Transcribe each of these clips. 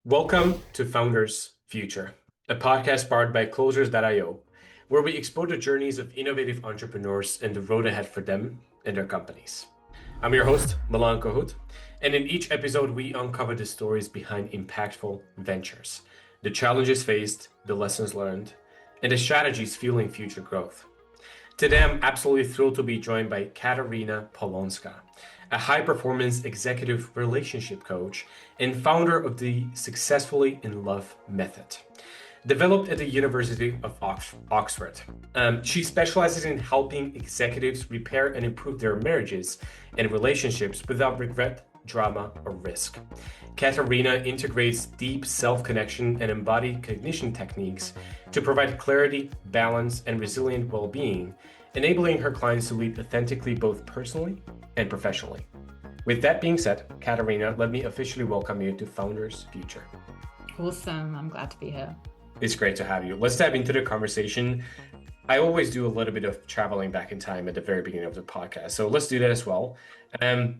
Welcome to Founders Future, a podcast powered by Closers.io, where we explore the journeys of innovative entrepreneurs and the road ahead for them and their companies. I'm your host, Milan Kohut, and in each episode, we uncover the stories behind impactful ventures, the challenges faced, the lessons learned, and the strategies fueling future growth. Today, I'm absolutely thrilled to be joined by Katarina Polonska, a high-performance executive relationship coach and founder of the Successfully in Love method. Developed at the University of Oxford, she specializes in helping executives repair and improve their marriages and relationships without regret, drama, or risk. Katarina integrates deep self-connection and embodied cognition techniques to provide clarity, balance, and resilient well-being, enabling her clients to lead authentically both personally and professionally. With that being said, Katarina, let me officially welcome you to Founders Future. Awesome. I'm glad to be here. It's great to have you. Let's dive into the conversation. I always do a little bit of traveling back in time at the very beginning of the podcast. So let's do that as well.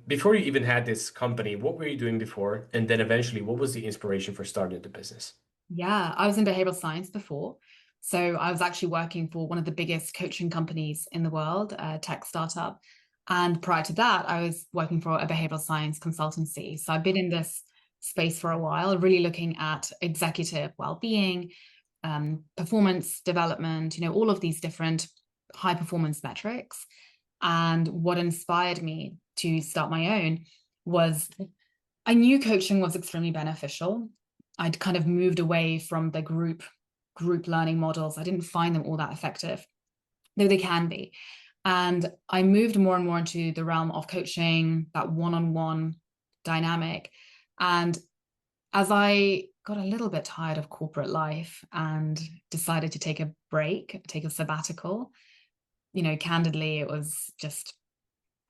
Before you even had this company, what were you doing before? And then eventually, what was the inspiration for starting the business? Yeah, I was in behavioral science before. So I was actually working for one of the biggest coaching companies in the world, a tech startup. And prior to that, I was working for a behavioral science consultancy. So I've been in this space for a while, really looking at executive well-being, performance development, all of these different high performance metrics. And what inspired me to start my own was I knew coaching was extremely beneficial. I'd kind of moved away from the group learning models. I didn't find them all that effective, though they can be. And I moved more and more into the realm of coaching, that one-on-one dynamic. And as I got a little bit tired of corporate life and decided to take a break, take a sabbatical, candidly, it was just,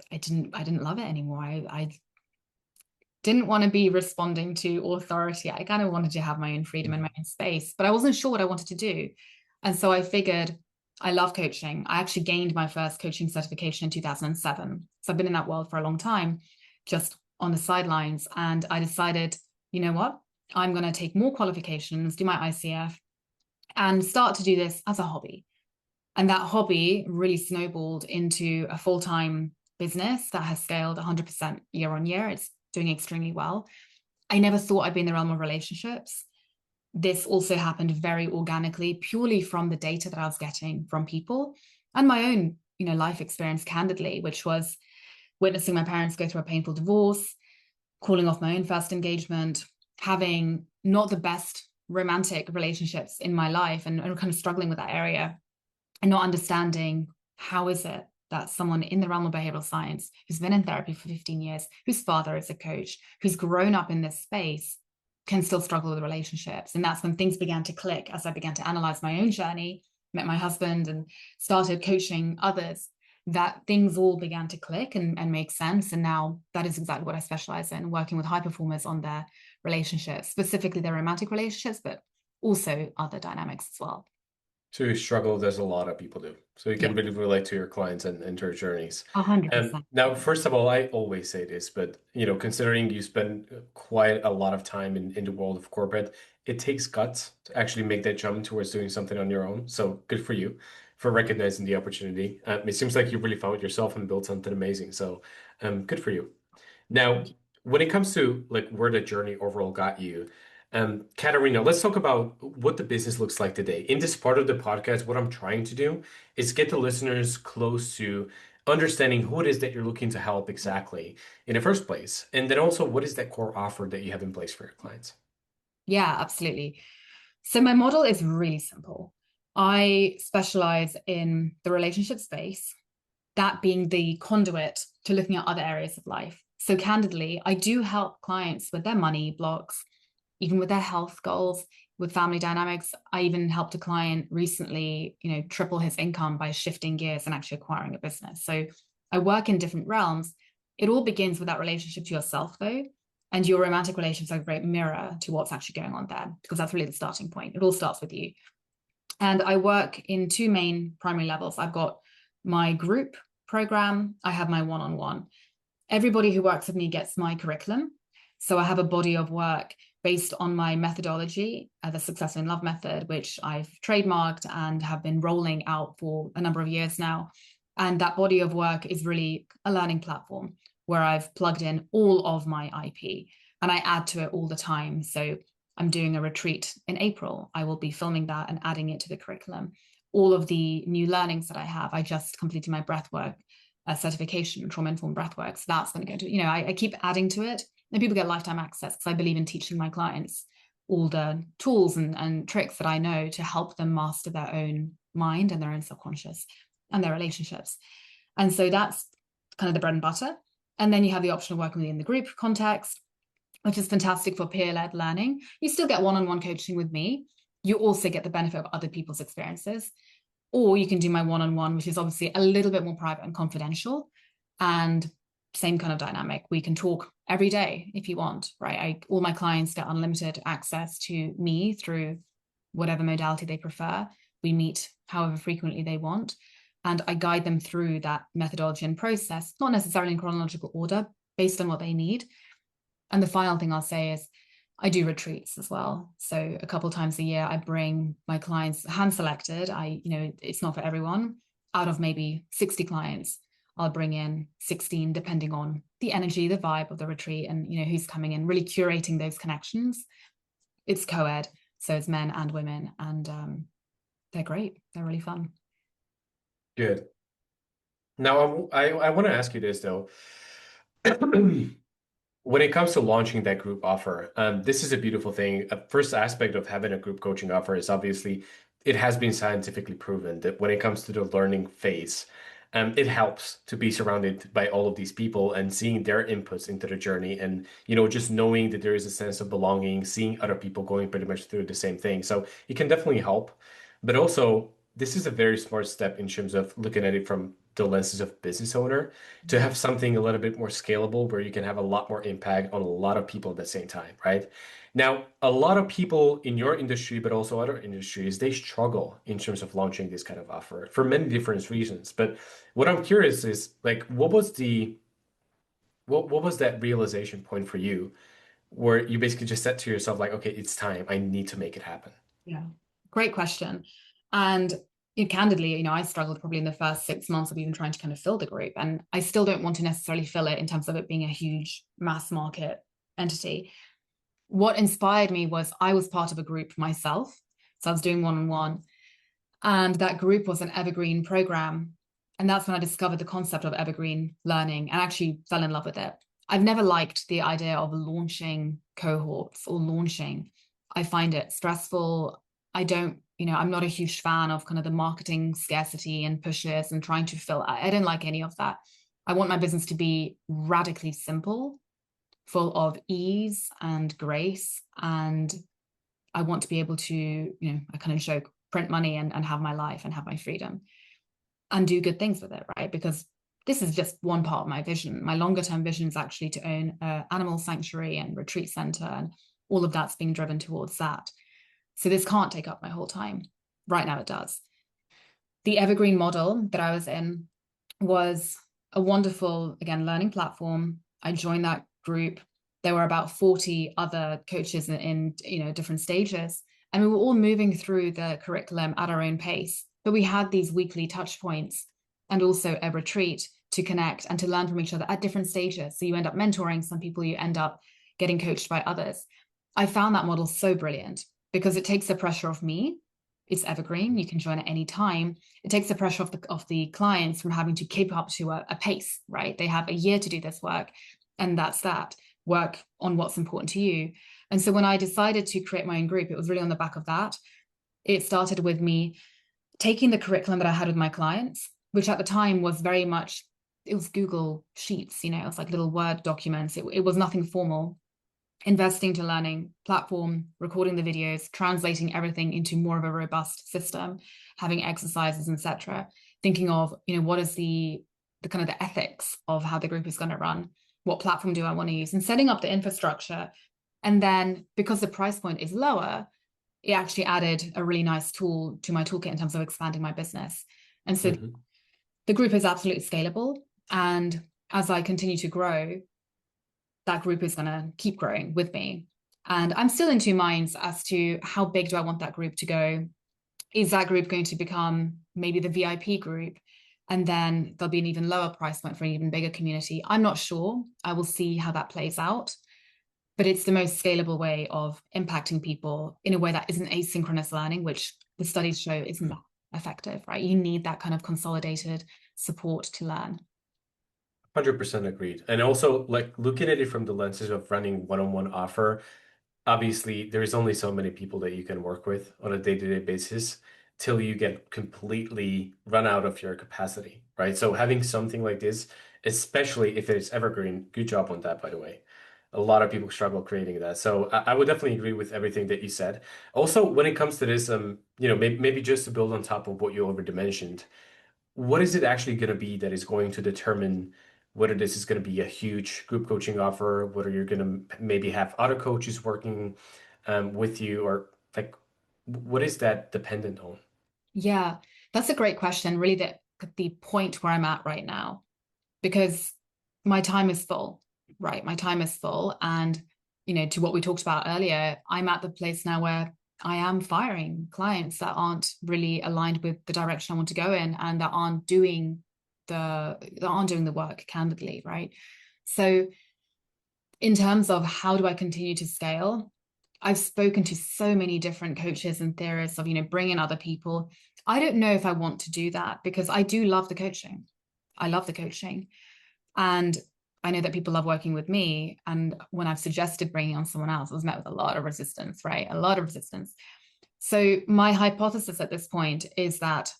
I didn't love it anymore. I didn't want to be responding to authority. I kind of wanted to have my own freedom and my own space, but I wasn't sure what I wanted to do. And so I figured I love coaching. I actually gained my first coaching certification in 2007. So I've been in that world for a long time, just on the sidelines. And I decided, you know what? I'm going to take more qualifications, do my ICF, and start to do this as a hobby. And that hobby really snowballed into a full-time business that has scaled 100% year on year. It's doing extremely well. I never thought I'd be in the realm of relationships. This also happened very organically, purely from the data that I was getting from people and my own, life experience, candidly, which was witnessing my parents go through a painful divorce, calling off my own first engagement, having not the best romantic relationships in my life and kind of struggling with that area and not understanding how is it that someone in the realm of behavioral science who's been in therapy for 15 years, whose father is a coach, who's grown up in this space, can still struggle with relationships. And that's when things began to click as I began to analyze my own journey, met my husband and started coaching others, that things all began to click and make sense. And now that is exactly what I specialize in, working with high performers on their relationships, specifically their romantic relationships, but also other dynamics as well. So you struggle as a lot of people do. So you can really relate to your clients and their journeys. 100%. Now, first of all, I always say this, but considering you spend quite a lot of time in the world of corporate, it takes guts to actually make that jump towards doing something on your own. So good for you for recognizing the opportunity. It seems like you really found yourself and built something amazing. So good for you. Now, when it comes to like where the journey overall got you, Katarina, let's talk about what the business looks like today. In this part of the podcast, what I'm trying to do is get the listeners close to understanding who it is that you're looking to help exactly in the first place. And then also, what is that core offer that you have in place for your clients? Yeah, absolutely. So my model is really simple. I specialize in the relationship space, that being the conduit to looking at other areas of life. So candidly, I do help clients with their money blocks, even with their health goals, with family dynamics. I even helped a client recently, triple his income by shifting gears and actually acquiring a business. So I work in different realms. It all begins with that relationship to yourself, though. And your romantic relationships are a great mirror to what's actually going on there, because that's really the starting point. It all starts with you. And I work in two main primary levels. I've got my group program. I have my one-on-one. Everybody who works with me gets my curriculum. So I have a body of work based on my methodology, the Success in Love method, which I've trademarked and have been rolling out for a number of years now. And that body of work is really a learning platform where I've plugged in all of my IP and I add to it all the time. So I'm doing a retreat in April. I will be filming that and adding it to the curriculum. All of the new learnings that I have, I just completed my breathwork certification, trauma-informed breathwork. So that's going to go to, I keep adding to it. And people get lifetime access because I believe in teaching my clients all the tools and tricks that I know to help them master their own mind and their own subconscious and their relationships. And so that's kind of the bread and butter. And then you have the option of working within the group context, which is fantastic for peer-led learning. You still get one-on-one coaching with me. You also get the benefit of other people's experiences. Or you can do my one-on-one, which is obviously a little bit more private and confidential. And same kind of dynamic. We can talk every day if you want, right? All my clients get unlimited access to me through whatever modality they prefer. We meet however frequently they want. And I guide them through that methodology and process, not necessarily in chronological order, based on what they need. And the final thing I'll say is I do retreats as well. So a couple of times a year, I bring my clients hand-selected. It's not for everyone. Out of maybe 60 clients, I'll bring in 16, depending on the energy, the vibe of the retreat and, who's coming in, really curating those connections. It's co-ed, so it's men and women, and they're great. They're really fun. Good. Now, I want to ask you this, though. When it comes to launching that group offer, this is a beautiful thing. A first aspect of having a group coaching offer is obviously it has been scientifically proven that when it comes to the learning phase, it helps to be surrounded by all of these people and seeing their inputs into the journey and, just knowing that there is a sense of belonging, seeing other people going pretty much through the same thing. So it can definitely help. But also, this is a very smart step in terms of looking at it from the lenses of business owner to have something a little bit more scalable where you can have a lot more impact on a lot of people at the same time, right? Now, a lot of people in your industry, but also other industries, they struggle in terms of launching this kind of offer for many different reasons. But what I'm curious is like, what was that realization point for you where you basically just said to yourself, like, okay, it's time, I need to make it happen? Yeah, great question. And candidly, I struggled probably in the first 6 months of even trying to kind of fill the group. And I still don't want to necessarily fill it in terms of it being a huge mass market entity. What inspired me was I was part of a group myself. So I was doing one-on-one. And that group was an evergreen program. And that's when I discovered the concept of evergreen learning and actually fell in love with it. I've never liked the idea of launching cohorts or launching. I find it stressful. I'm not a huge fan of kind of the marketing scarcity and pushes and trying to fill. I don't like any of that. I want my business to be radically simple, full of ease and grace. And I want to be able to, I kind of joke, print money and have my life and have my freedom and do good things with it, right? Because this is just one part of my vision. My longer term vision is actually to own an animal sanctuary and retreat center, and all of that's being driven towards that. So this can't take up my whole time. Right now it does. The evergreen model that I was in was a wonderful, again, learning platform. I joined that group. There were about 40 other coaches in different stages. And we were all moving through the curriculum at our own pace. But we had these weekly touch points and also a retreat to connect and to learn from each other at different stages. So you end up mentoring some people, you end up getting coached by others. I found that model so brilliant because it takes the pressure off me. It's evergreen. You can join at any time. It takes the pressure off the clients from having to keep up to a pace, right? They have a year to do this work, and that's that. Work on what's important to you. And so when I decided to create my own group, it was really on the back of that. It started with me taking the curriculum that I had with my clients, which at the time was very much, it was Google Sheets, it was like little Word documents. It was nothing formal. Investing to learning platform, recording the videos, translating everything into more of a robust system, having exercises, etc. Thinking of, what is the kind of the ethics of how the group is going to run, what platform do I want to use, and setting up the infrastructure. And then because the price point is lower, it actually added a really nice tool to my toolkit in terms of expanding my business. And so the group is absolutely scalable. And as I continue to grow, that group is going to keep growing with me. And I'm still in two minds as to how big do I want that group to go. Is that group going to become maybe the VIP group? And then there'll be an even lower price point for an even bigger community. I'm not sure. I will see how that plays out. But it's the most scalable way of impacting people in a way that isn't asynchronous learning, which the studies show isn't effective, right? You need that kind of consolidated support to learn. 100% agreed. And also, like, looking at it from the lenses of running one-on-one offer, obviously there's only so many people that you can work with on a day-to-day basis till you get completely run out of your capacity, right? So having something like this, especially if it's evergreen, good job on that, by the way. A lot of people struggle creating that. So I would definitely agree with everything that you said. Also, when it comes to this, maybe just to build on top of what you already mentioned, what is it actually going to be that is going to determine whether this is going to be a huge group coaching offer, whether you're going to maybe have other coaches working with you, or like, what is that dependent on? Yeah, that's a great question. Really, the point where I'm at right now, because my time is full, right? My time is full. And, to what we talked about earlier, I'm at the place now where I am firing clients that aren't really aligned with the direction I want to go in and that aren't doing the work candidly, right? So in terms of how do I continue to scale, I've spoken to so many different coaches and theorists of, bringing other people. I don't know if I want to do that because I do love the coaching. I love the coaching. And I know that people love working with me. And when I've suggested bringing on someone else, I was met with a lot of resistance, right? A lot of resistance. So my hypothesis at this point is that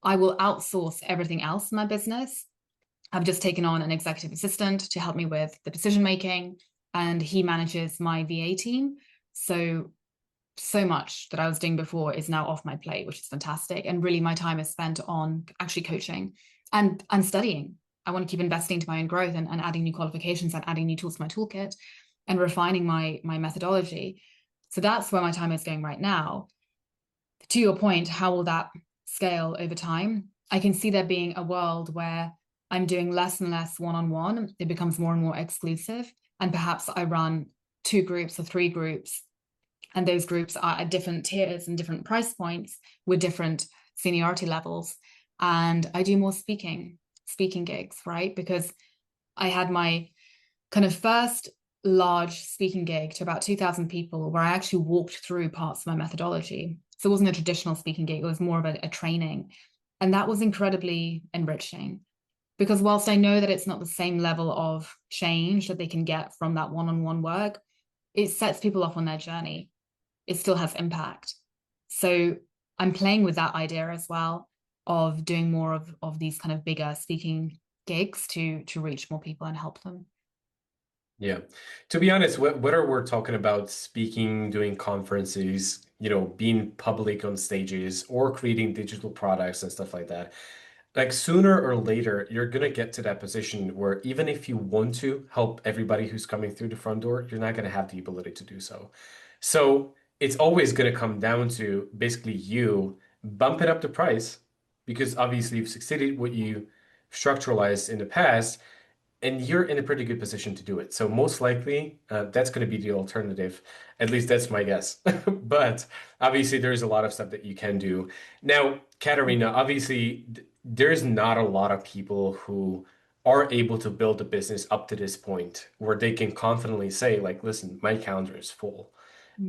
I will outsource everything else in my business. I've just taken on an executive assistant to help me with the decision making, and he manages my VA team. So much that I was doing before is now off my plate, which is fantastic. And really, my time is spent on actually coaching and studying. I want to keep investing to my own growth and adding new qualifications and adding new tools to my toolkit and refining my methodology. So that's where my time is going right now. To your point, how will that scale over time? I can see there being a world where I'm doing less and less one-on-one. It becomes more and more exclusive. And perhaps I run 2 groups or 3 groups. And those groups are at different tiers and different price points with different seniority levels. And I do more speaking gigs, right? Because I had my kind of first large speaking gig to about 2,000 people where I actually walked through parts of my methodology. So it wasn't a traditional speaking gig, it was more of a training. And that was incredibly enriching because whilst I know that it's not the same level of change that they can get from that one-on-one work, it sets people off on their journey. It still has impact. So I'm playing with that idea as well of doing more of these kind of bigger speaking gigs to reach more people and help them. Yeah. To be honest, whether we're talking about speaking, doing conferences, being public on stages or creating digital products and stuff like that, like sooner or later, you're gonna get to that position where even if you want to help everybody who's coming through the front door, you're not gonna have the ability to do so. So it's always gonna come down to basically you bumping up the price because obviously you've succeeded what you structuralized in the past and you're in a pretty good position to do it. So most likely, that's going to be the alternative. At least that's my guess. But obviously, there's a lot of stuff that you can do. Now, Katarina, obviously, there's not a lot of people who are able to build a business up to this point where they can confidently say, like, listen, my calendar is full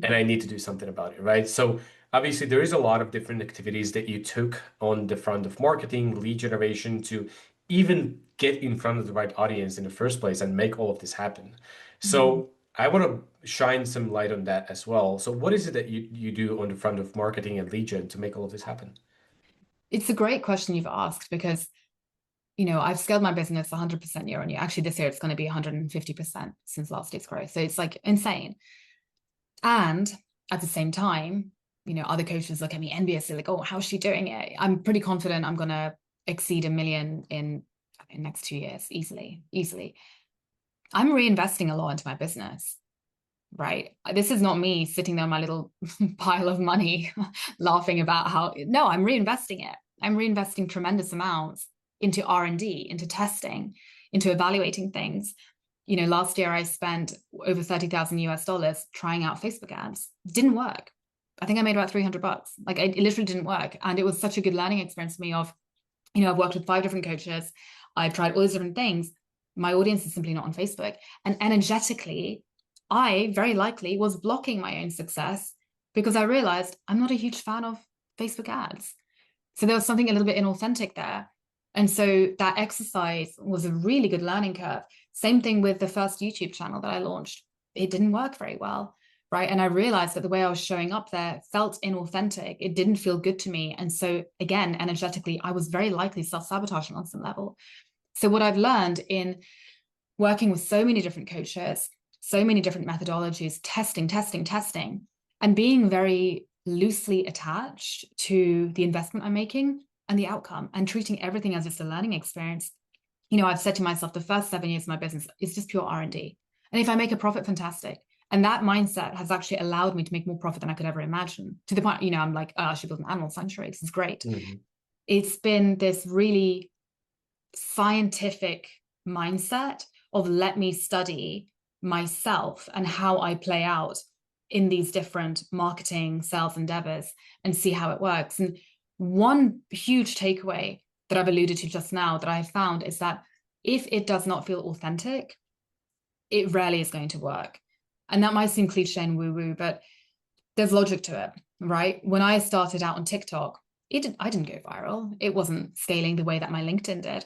and I need to do something about it, right? So obviously there is a lot of different activities that you took on the front of marketing, lead generation to even get in front of the right audience in the first place and make all of this happen. Mm-hmm. So I want to shine some light on that as well. So what is it that you do on the front of marketing and lead gen to make all of this happen? It's a great question you've asked because, I've scaled my business 100% year on year. Actually, this year it's going to be 150% since last year's growth. So it's like insane. And at the same time, other coaches look at me enviously, like, oh, how's she doing it? I'm pretty confident I'm going to exceed 1 million in next 2 years, easily, easily. I'm reinvesting a lot into my business, right? This is not me sitting there on my little pile of money laughing about no, I'm reinvesting it. I'm reinvesting tremendous amounts into R&D, into testing, into evaluating things. Last year I spent over 30,000 US dollars trying out Facebook ads. Didn't work. I think I made about $300. Like it literally didn't work. And it was such a good learning experience for me of, I've worked with 5 different coaches. I've tried all these different things. My audience is simply not on Facebook. And energetically, I very likely was blocking my own success because I realized I'm not a huge fan of Facebook ads. So there was something a little bit inauthentic there. And so that exercise was a really good learning curve. Same thing with the first YouTube channel that I launched. It didn't work very well, right? And I realized that the way I was showing up there felt inauthentic. It didn't feel good to me. And so again, energetically, I was very likely self-sabotaging on some level. So what I've learned in working with so many different coaches, so many different methodologies, testing, and being very loosely attached to the investment I'm making and the outcome, and treating everything as just a learning experience. I've said to myself, the first 7 years of my business is just pure R&D. And if I make a profit, fantastic. And that mindset has actually allowed me to make more profit than I could ever imagine. To the point, I'm like, oh, I should build an animal sanctuary. This is great. Mm-hmm. It's been this really scientific mindset of let me study myself and how I play out in these different marketing, sales endeavors and see how it works. And one huge takeaway that I've alluded to just now that I've found is that if it does not feel authentic, it rarely is going to work. And that might seem cliche and woo-woo, but there's logic to it, right? When I started out on TikTok, I didn't go viral. It wasn't scaling the way that my LinkedIn did.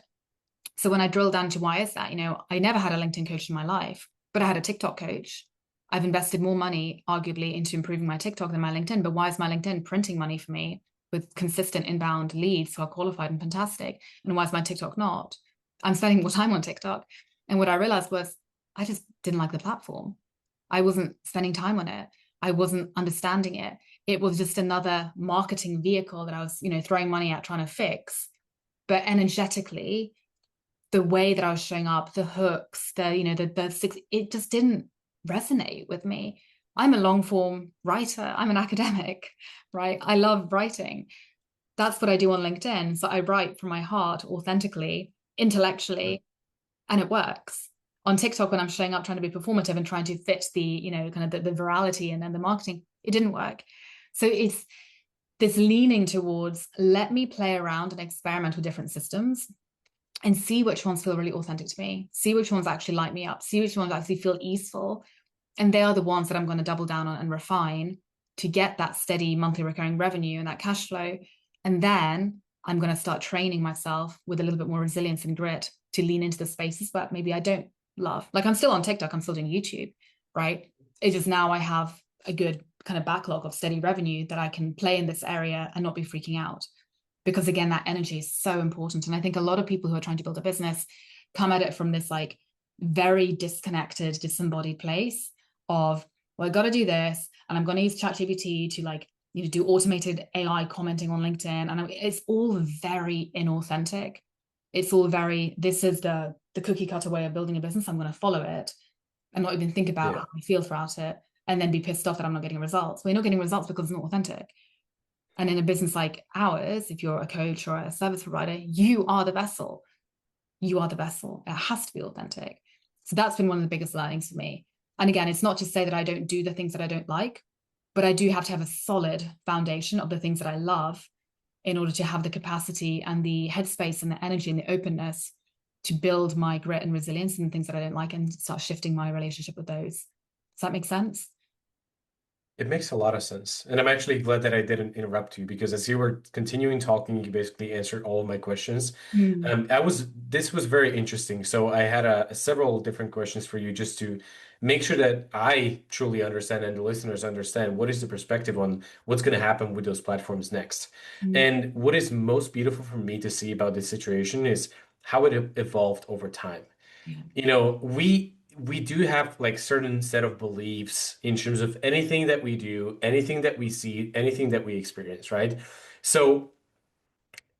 So when I drill down to why is that, I never had a LinkedIn coach in my life, but I had a TikTok coach. I've invested more money, arguably, into improving my TikTok than my LinkedIn. But why is my LinkedIn printing money for me with consistent inbound leads who are qualified and fantastic? And why is my TikTok not? I'm spending more time on TikTok. And what I realized was I just didn't like the platform. I wasn't spending time on it. I wasn't understanding it. It was just another marketing vehicle that I was, throwing money at trying to fix. But energetically, the way that I was showing up, the hooks, the six, it just didn't resonate with me. I'm a long form writer. I'm an academic, right? I love writing. That's what I do on LinkedIn. So I write from my heart, authentically, intellectually, and it works. On TikTok, when I'm showing up trying to be performative and trying to fit the, kind of the virality and then the marketing, it didn't work. So it's this leaning towards, let me play around and experiment with different systems and see which ones feel really authentic to me, see which ones actually light me up, see which ones actually feel easeful. And they are the ones that I'm going to double down on and refine to get that steady monthly recurring revenue and that cash flow. And then I'm going to start training myself with a little bit more resilience and grit to lean into the spaces that maybe I don't love. Like I'm still on TikTok, I'm still doing YouTube, right? It's just now I have a good kind of backlog of steady revenue that I can play in this area and not be freaking out. Because again, that energy is so important. And I think a lot of people who are trying to build a business come at it from this like very disconnected, disembodied place of, well, I got to do this. And I'm going to use ChatGPT to like, do automated AI commenting on LinkedIn. And it's all very inauthentic. It's all very, this is the cookie cutter way of building a business. I'm going to follow it and not even think about how I feel throughout it and then be pissed off that I'm not getting results. Well, you're not getting results because it's not authentic. And in a business like ours, if you're a coach or a service provider, you are the vessel. You are the vessel. It has to be authentic. So that's been one of the biggest learnings for me. And again, it's not to say that I don't do the things that I don't like, but I do have to have a solid foundation of the things that I love in order to have the capacity and the headspace and the energy and the openness to build my grit and resilience in things that I don't like and start shifting my relationship with those. Does that make sense? It makes a lot of sense. And I'm actually glad that I didn't interrupt you because as you were continuing talking, you basically answered all of my questions. This was very interesting. So I had several different questions for you just to make sure that I truly understand and the listeners understand what is the perspective on what's going to happen with those platforms next. And what is most beautiful for me to see about this situation is how it evolved over time. We do have like certain set of beliefs in terms of anything that we do, anything that we see, anything that we experience, right? So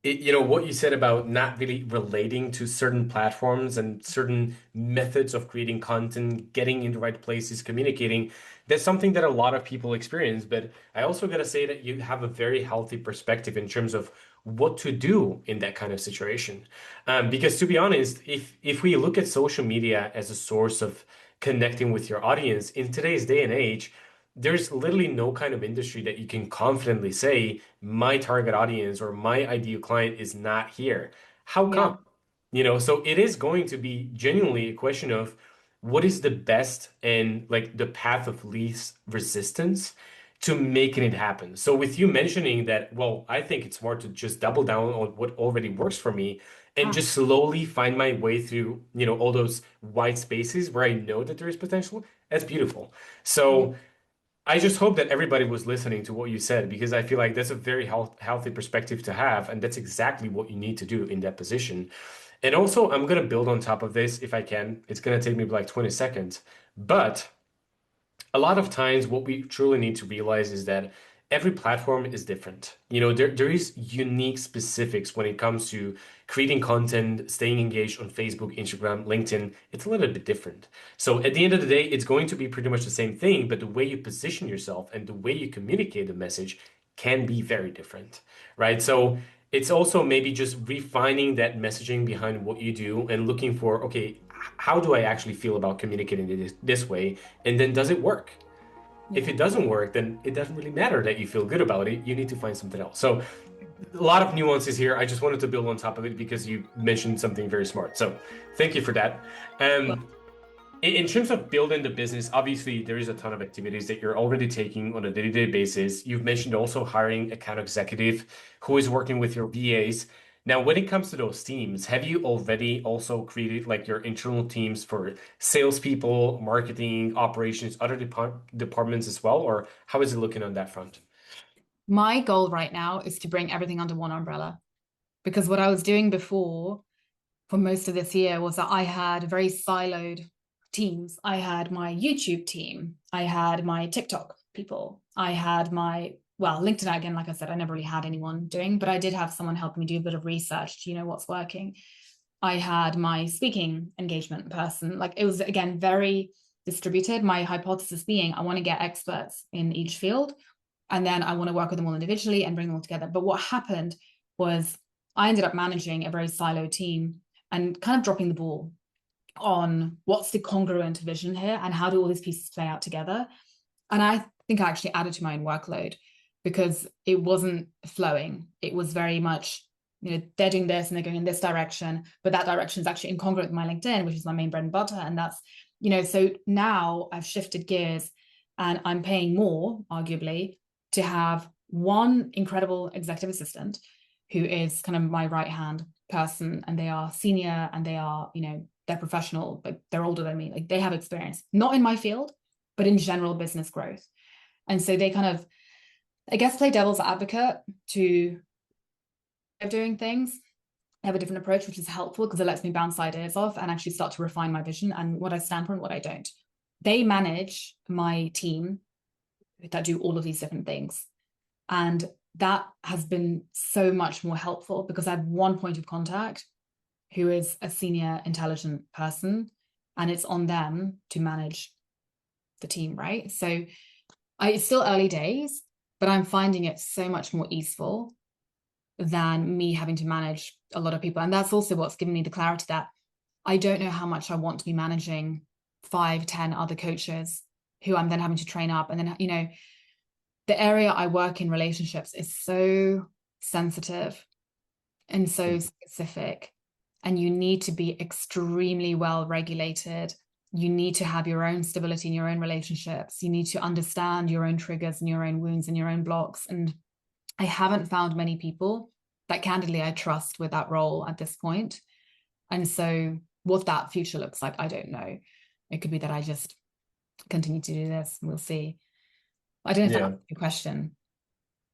What you said about not really relating to certain platforms and certain methods of creating content, getting in the right places, communicating, that's something that a lot of people experience. But I also got to say that you have a very healthy perspective in terms of what to do in that kind of situation. Because to be honest, if we look at social media as a source of connecting with your audience in today's day and age, there's literally no kind of industry that you can confidently say my target audience or my ideal client is not here. How Yeah. come? So it is going to be genuinely a question of what is the best and like the path of least resistance to making it happen. So with you mentioning that, well, I think it's smart to just double down on what already works for me and Ah, just slowly find my way through, all those white spaces where I know that there is potential. That's beautiful. yeah. So I just hope that everybody was listening to what you said because I feel like that's a very healthy perspective to have, and that's exactly what you need to do in that position. And also, I'm gonna build on top of this if I can. It's gonna take me like 20 seconds, but a lot of times what we truly need to realize is that every platform is different. There is unique specifics when it comes to creating content, staying engaged on Facebook, Instagram, LinkedIn. It's a little bit different. So at the end of the day, it's going to be pretty much the same thing, but the way you position yourself and the way you communicate the message can be very different, right? So it's also maybe just refining that messaging behind what you do and looking for, okay, how do I actually feel about communicating this way? And then does it work? If Yeah. it doesn't work, then it doesn't really matter that you feel good about it. You need to find something else. So a lot of nuances here. I just wanted to build on top of it because you mentioned something very smart. So thank you for that. Well, In terms of building the business, obviously there is a ton of activities that you're already taking on a day-to-day basis. You've mentioned also hiring account executive who is working with your VAs. Now, when it comes to those teams, have you already also created like your internal teams for salespeople, marketing, operations, other departments as well? Or how is it looking on that front? my goal right now is to bring everything under one umbrella because what I was doing before for most of this year was that I had very siloed teams. I had my YouTube team, I had my TikTok people, I had my, well, LinkedIn again, like I said, I never really had anyone doing, but I did have someone helping me do a bit of research. Do you know what's working? I had my speaking engagement person. Like it was, again, very distributed. My hypothesis being I want to get experts in each field and then I want to work with them all individually and bring them all together. But what happened was I ended up managing a very siloed team and kind of dropping the ball on what's the congruent vision here and how do all these pieces play out together. And I think I actually added to my own workload because it wasn't flowing. It was very much, they're doing this and they're going in this direction, but that direction is actually incongruent with my LinkedIn, which is my main bread and butter. And that's, so now I've shifted gears and I'm paying more, arguably, to have one incredible executive assistant who is kind of my right hand person, and they are senior and they are, they're professional, but they're older than me. Like they have experience, not in my field, but in general business growth. And so they kind of, I guess, play devil's advocate to doing things. I have a different approach, which is helpful because it lets me bounce ideas off and actually start to refine my vision and what I stand for and what I don't. They manage my team that do all of these different things. And that has been so much more helpful because I have one point of contact who is a senior intelligent person, and it's on them to manage the team, right? So it's still early days, but I'm finding it so much more easeful than me having to manage a lot of people. And that's also what's given me the clarity that I don't know how much I want to be managing 5, 10 other coaches who I'm then having to train up. And then, the area I work in relationships is so sensitive and so specific. And you need to be extremely well regulated. You need to have your own stability in your own relationships. You need to understand your own triggers and your own wounds and your own blocks. And I haven't found many people that candidly I trust with that role at this point. And so what that future looks like, I don't know. It could be that I just continue to do this. We'll see. I don't know if that Yeah, answers your question.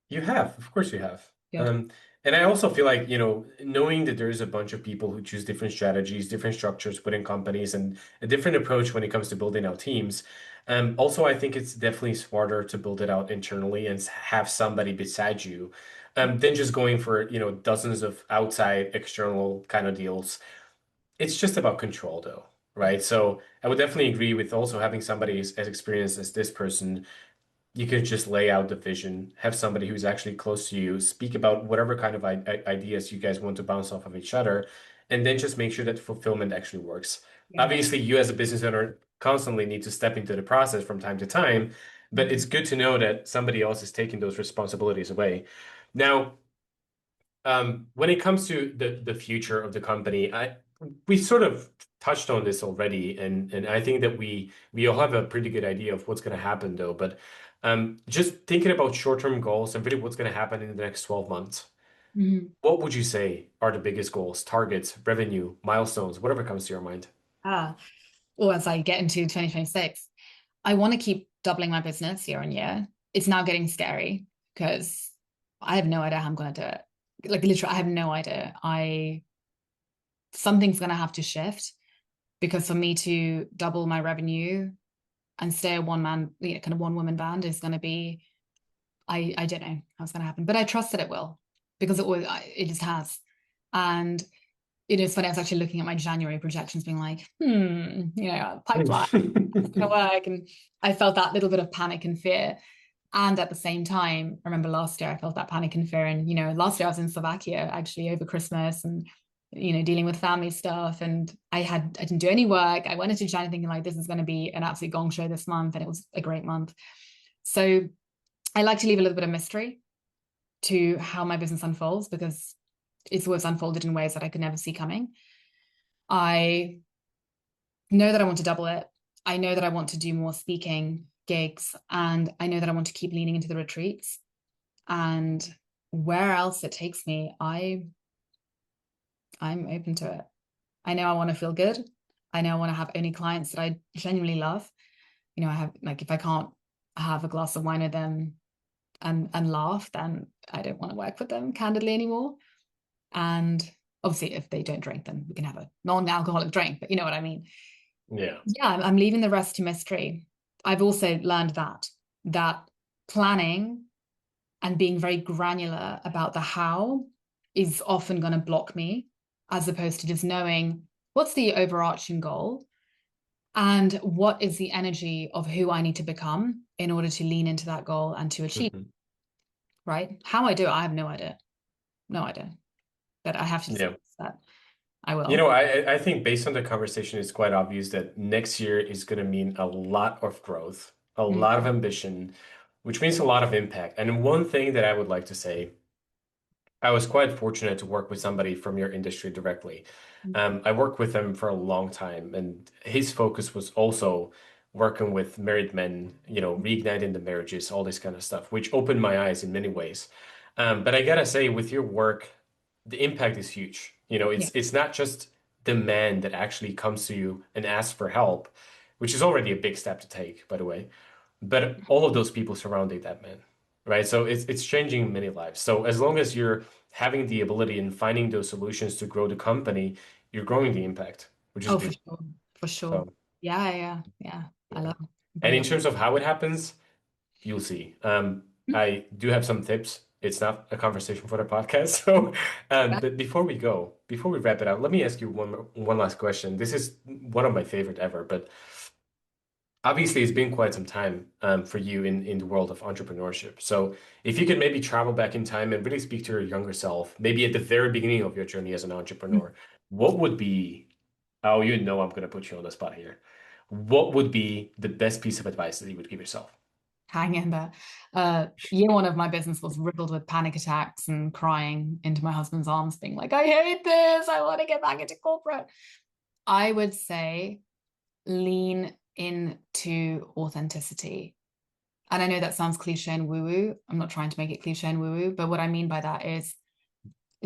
you have. Of course you have. Good. And I also feel like, knowing that there's a bunch of people who choose different strategies, different structures within companies, and a different approach when it comes to building out teams. Also, I think it's definitely smarter to build it out internally and have somebody beside you, than just going for, dozens of outside external kind of deals. It's just about control, though, right? So I would definitely agree with also having somebody as experienced as this person. You could just lay out the vision, have somebody who's actually close to you, speak about whatever kind of ideas you guys want to bounce off of each other, and then just make sure that fulfillment actually works. Yeah. Obviously, you as a business owner constantly need to step into the process from time to time, but it's good to know that somebody else is taking those responsibilities away. Now, when it comes to the future of the company, we sort of touched on this already, and I think that we all have a pretty good idea of what's going to happen though. But just thinking about short-term goals and really what's going to happen in the next 12 months, Mhm. what would you say are the biggest goals, targets, revenue, milestones, whatever comes to your mind? Ah, well, as I get into 2026, I want to keep doubling my business year on year. It's now getting scary because I have no idea how I'm going to do it. Like literally, I have no idea. Something's going to have to shift because for me to double my revenue and stay a one man, kind of one woman band is going to be, I don't know how it's going to happen, but I trust that it will because it just has. And it's funny, I was actually looking at my January projections being like, pipeline, it's going to work. And I felt that little bit of panic and fear. And at the same time, I remember last year I felt that panic and fear. And, last year I was in Slovakia actually over Christmas and, dealing with family stuff. And I didn't do any work. I went into January thinking like, this is going to be an absolute gong show this month. And it was a great month. So I like to leave a little bit of mystery to how my business unfolds because it's always unfolded in ways that I could never see coming. I know that I want to double it. I know that I want to do more speaking gigs, and I know that I want to keep leaning into the retreats. And where else it takes me, I'm open to it. I know I want to feel good. I know I want to have only clients that I genuinely love. I have like if I can't have a glass of wine with them and laugh, then I don't want to work with them candidly anymore. And obviously, if they don't drink, then we can have a non-alcoholic drink. But you know what I mean. Yeah. Yeah, I'm leaving the rest to mystery. I've also learned that planning and being very granular about the how is often going to block me, as opposed to just knowing what's the overarching goal and what is the energy of who I need to become in order to lean into that goal and to achieve. Mhm. Right? How I do it, I have no idea. No idea. But I have to Yeah. that I will. I think based on the conversation, it's quite obvious that next year is going to mean a lot of growth, a lot of Mm. ambition, which means a lot of impact. And one thing that I would like to say, I was quite fortunate to work with somebody from your industry directly. I worked with him for a long time, and his focus was also working with married men, reigniting the marriages, all this kind of stuff, which opened my eyes in many ways. But I gotta say, with your work, the impact is huge. Yeah. It's not just the man that actually comes to you and asks for help, which is already a big step to take, by the way, but all of those people surrounding that man, right? So it's changing many lives. So as long as you're having the ability and finding those solutions to grow the company, you're growing the impact, which is Oh, for good. sure. For sure. So Yeah, yeah, yeah. I yeah. love And bring in up. terms of how it happens, you'll see. I do have some tips. It's not a conversation for the podcast. So, but before we wrap it up, let me ask you one last question. This is one of my favorite ever, but obviously it's been quite some time for you in the world of entrepreneurship. So if you could maybe travel back in time and really speak to your younger self, maybe at the very beginning of your journey as an entrepreneur, what would be, oh, I'm going to put you on the spot here. What would be the best piece of advice that you would give yourself? Hang in there. Year one of my business was riddled with panic attacks and crying into my husband's arms, being like, I hate this. I want to get back into corporate. I would say lean into authenticity. And I know that sounds cliche and woo-woo. I'm not trying to make it cliche and woo-woo, but what I mean by that is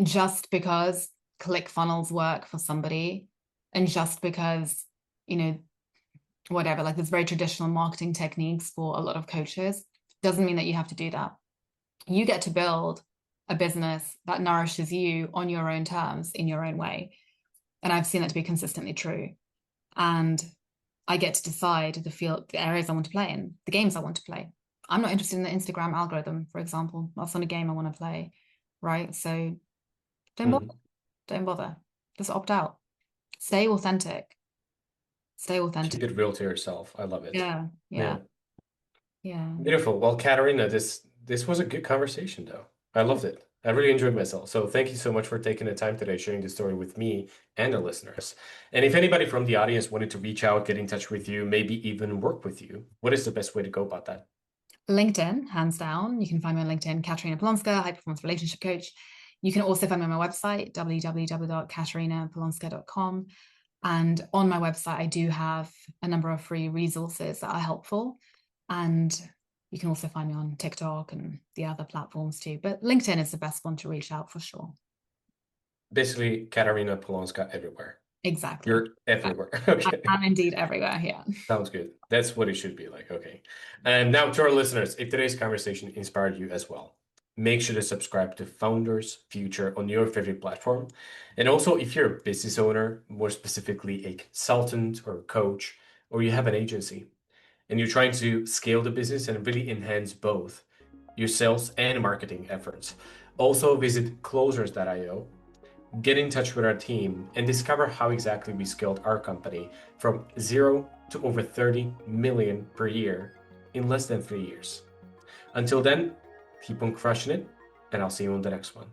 just because ClickFunnels work for somebody, and just because, you know, whatever, like there's very traditional marketing techniques for a lot of coaches, doesn't mean that you have to do that. You get to build a business that nourishes you on your own terms in your own way. And I've seen that to be consistently true. And I get to decide the areas I want to play in, the games I want to play. I'm not interested in the Instagram algorithm, for example. That's not a game I want to play, right? So don't bother. Don't bother. Just opt out. Stay authentic. Stay authentic. Keep it real to yourself. I love it. Yeah. Beautiful. Well, Katarina, this was a good conversation, though. I loved it. I really enjoyed myself. So thank you so much for taking the time today, sharing the story with me and the listeners. And if anybody from the audience wanted to reach out, get in touch with you, maybe even work with you, what is the best way to go about that? LinkedIn, hands down. You can find me on LinkedIn, Katarina Polonska, high performance relationship coach. You can also find me on my website, www.katarinapolonska.com. And on my website, I do have a number of free resources that are helpful. And you can also find me on TikTok and the other platforms too. But LinkedIn is the best one to reach out for sure. Basically, Katarina Polonska everywhere. Exactly. You're everywhere. Okay. I'm indeed everywhere. Yeah. Sounds good. That's what it should be like. Okay. And now to our listeners, if today's conversation inspired you as well, make sure to subscribe to Founders Future on your favorite platform. And also, if you're a business owner, more specifically a consultant or a coach, or you have an agency, and you're trying to scale the business and really enhance both your sales and marketing efforts, also visit closers.io. Get in touch with our team and discover how exactly we scaled our company from 0 to over 30 million per year in less than 3 years. Until then, keep on crushing it, and I'll see you on the next one.